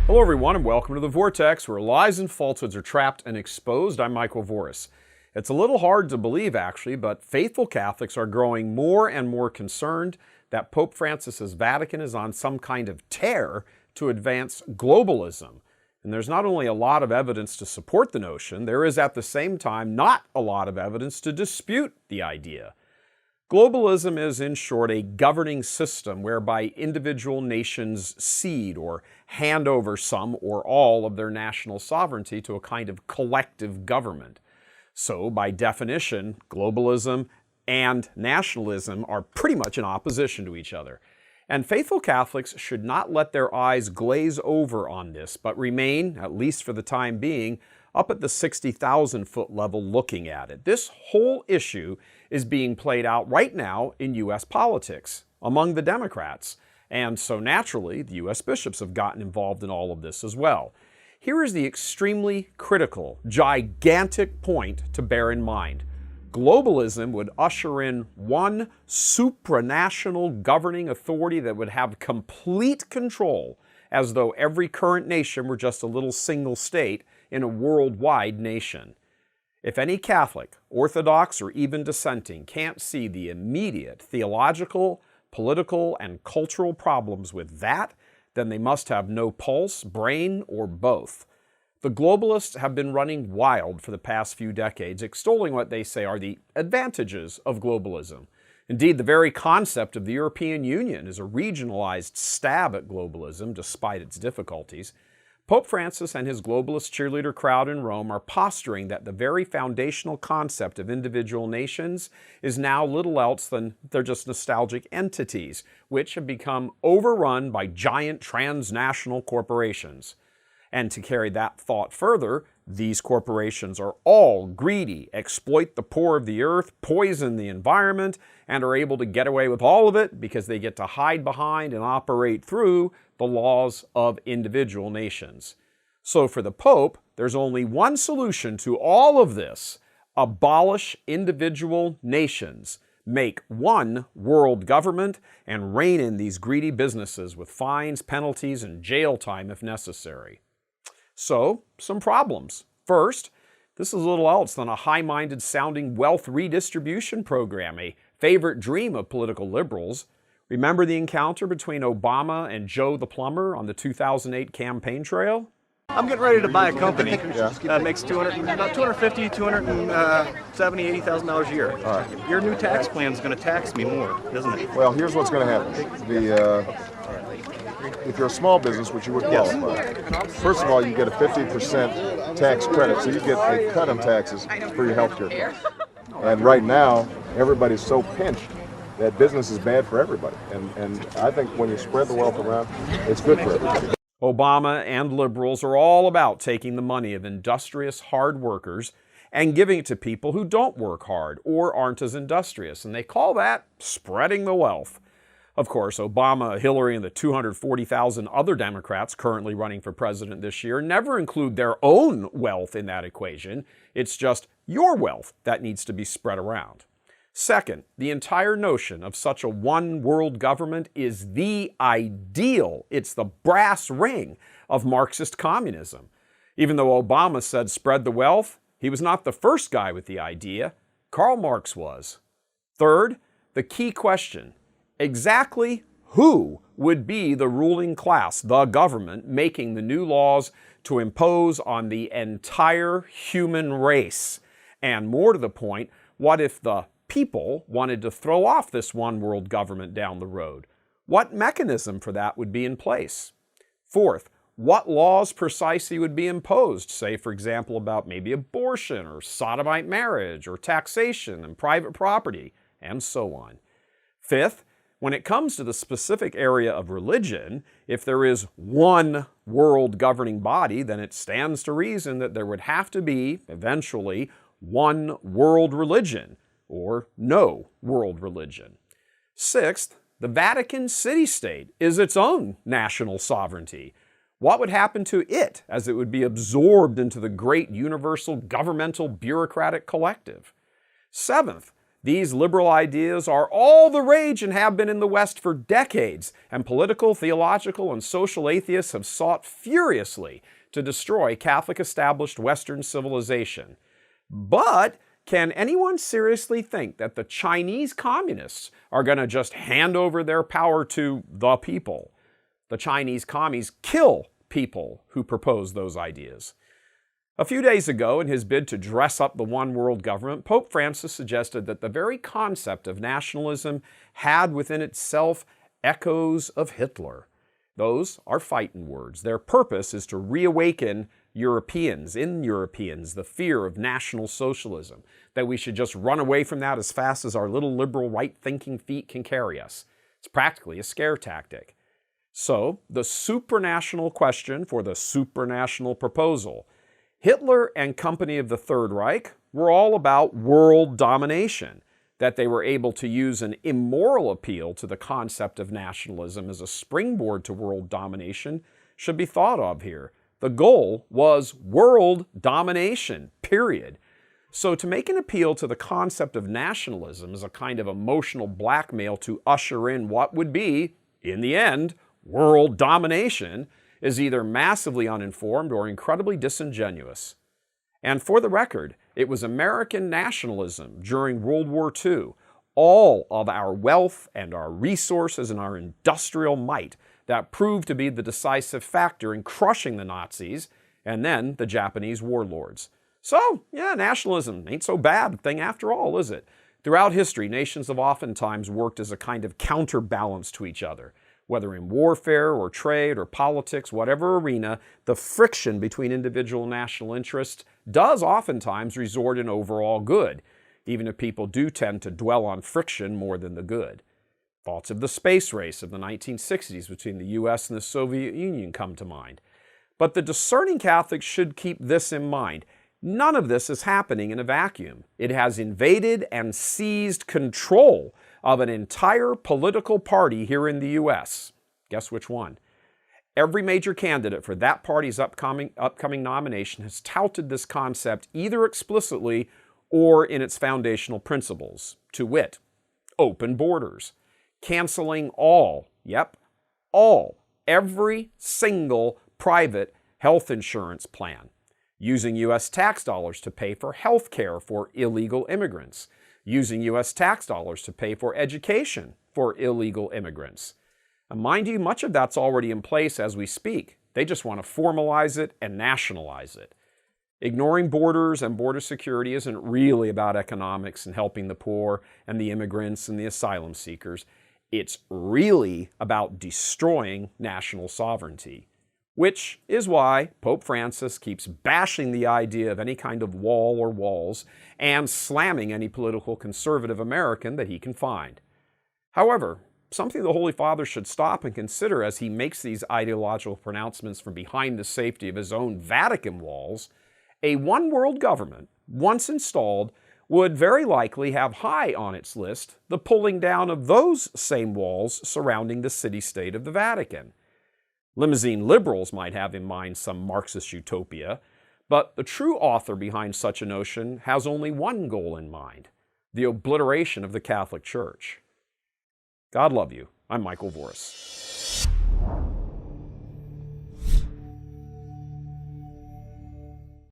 Hello everyone and welcome to The Vortex, where lies and falsehoods are trapped and exposed. I'm Michael Voris. It's a little hard to believe actually, but faithful Catholics are growing more and more concerned that Pope Francis's Vatican is on some kind of tear to advance globalism. And there's not only a lot of evidence to support the notion, there is at the same time not a lot of evidence to dispute the idea. Globalism is, in short, a governing system whereby individual nations cede or hand over some or all of their national sovereignty to a kind of collective government. So, by definition, globalism and nationalism are pretty much in opposition to each other. And faithful Catholics should not let their eyes glaze over on this, but remain, at least for the time being, up at the 60,000-foot level looking at it. This whole issue is being played out right now in U.S. politics among the Democrats. And so naturally, the U.S. bishops have gotten involved in all of this as well. Here is the extremely critical, gigantic point to bear in mind. Globalism would usher in one supranational governing authority that would have complete control, as though every current nation were just a little single state in a worldwide nation. If any Catholic, Orthodox, or even dissenting can't see the immediate theological, political, and cultural problems with that, then they must have no pulse, brain, or both. The globalists have been running wild for the past few decades, extolling what they say are the advantages of globalism. Indeed, the very concept of the European Union is a regionalized stab at globalism, despite its difficulties. Pope Francis and his globalist cheerleader crowd in Rome are posturing that the very foundational concept of individual nations is now little else than they're just nostalgic entities, which have become overrun by giant transnational corporations. And to carry that thought further, these corporations are all greedy, exploit the poor of the earth, poison the environment, and are able to get away with all of it because they get to hide behind and operate through the laws of individual nations. So for the Pope, there's only one solution to all of this: abolish individual nations, make one world government, and rein in these greedy businesses with fines, penalties, and jail time if necessary. So, some problems. First, this is little else than a high-minded sounding wealth redistribution program, a favorite dream of political liberals. Remember the encounter between Obama and Joe the plumber on the 2008 campaign trail? I'm getting ready to buy a company that makes about $250,000, $270,000, $80,000 a year. All right. Your new tax plan is going to tax me more, isn't it? Well, here's what's going to happen. If you're a small business, which you would qualify, first of all, you get a 50% tax credit, so you get a cut in taxes for your health care. And right now, everybody's so pinched that business is bad for everybody. And I think when you spread the wealth around, it's good for everybody. Obama and liberals are all about taking the money of industrious, hard workers and giving it to people who don't work hard or aren't as industrious, and they call that spreading the wealth. Of course, Obama, Hillary, and the 240,000 other Democrats currently running for president this year never include their own wealth in that equation. It's just your wealth that needs to be spread around. Second, the entire notion of such a one world government is the ideal. It's the brass ring of Marxist communism. Even though Obama said spread the wealth, he was not the first guy with the idea. Karl Marx was. Third, the key question: exactly who would be the ruling class, the government, making the new laws to impose on the entire human race? And more to the point, what if the people wanted to throw off this one world government down the road? What mechanism for that would be in place? Fourth, what laws precisely would be imposed, say, for example, about maybe abortion or sodomite marriage or taxation and private property, and so on. Fifth, when it comes to the specific area of religion, if there is one world governing body, then it stands to reason that there would have to be, eventually, one world religion, or no world religion. Sixth, the Vatican city-state is its own national sovereignty. What would happen to it as it would be absorbed into the great universal governmental bureaucratic collective? Seventh, These liberal ideas are all the rage and have been in the West for decades, and political, theological, and social atheists have sought furiously to destroy Catholic established Western civilization. But can anyone seriously think that the Chinese communists are going to just hand over their power to the people? The Chinese commies kill people who propose those ideas. A few days ago, in his bid to dress up the one world government, Pope Francis suggested that the very concept of nationalism had within itself echoes of Hitler. Those are fighting words. Their purpose is to reawaken Europeans, the fear of National Socialism, that we should just run away from that as fast as our little liberal right-thinking feet can carry us. It's practically a scare tactic. So, the supranational question for the supranational proposal. Hitler and company of the Third Reich were all about world domination. That they were able to use an immoral appeal to the concept of nationalism as a springboard to world domination should be thought of here. The goal was world domination, period. So to make an appeal to the concept of nationalism as a kind of emotional blackmail to usher in what would be, in the end, world domination, is either massively uninformed or incredibly disingenuous. And for the record, it was American nationalism during World War II, all of our wealth and our resources and our industrial might, that proved to be the decisive factor in crushing the Nazis and then the Japanese warlords. So, yeah, nationalism ain't so bad a thing after all, is it? Throughout history, nations have oftentimes worked as a kind of counterbalance to each other. Whether in warfare or trade or politics, whatever arena, the friction between individual national interests does oftentimes result in overall good, even if people do tend to dwell on friction more than the good. Thoughts of the space race of the 1960s between the US and the Soviet Union come to mind. But the discerning Catholics should keep this in mind. None of this is happening in a vacuum. It has invaded and seized control of an entire political party here in the U.S. Guess which one? Every major candidate for that party's upcoming nomination has touted this concept either explicitly or in its foundational principles, to wit, open borders, canceling every single private health insurance plan, using U.S. tax dollars to pay for health care for illegal immigrants, using U.S. tax dollars to pay for education for illegal immigrants. And mind you, much of that's already in place as we speak. They just want to formalize it and nationalize it. Ignoring borders and border security isn't really about economics and helping the poor and the immigrants and the asylum seekers. It's really about destroying national sovereignty. Which is why Pope Francis keeps bashing the idea of any kind of wall or walls and slamming any political conservative American that he can find. However, something the Holy Father should stop and consider as he makes these ideological pronouncements from behind the safety of his own Vatican walls, a one-world government, once installed, would very likely have high on its list the pulling down of those same walls surrounding the city-state of the Vatican. Limousine liberals might have in mind some Marxist utopia, but the true author behind such a notion has only one goal in mind: the obliteration of the Catholic Church. God love you. I'm Michael Voris.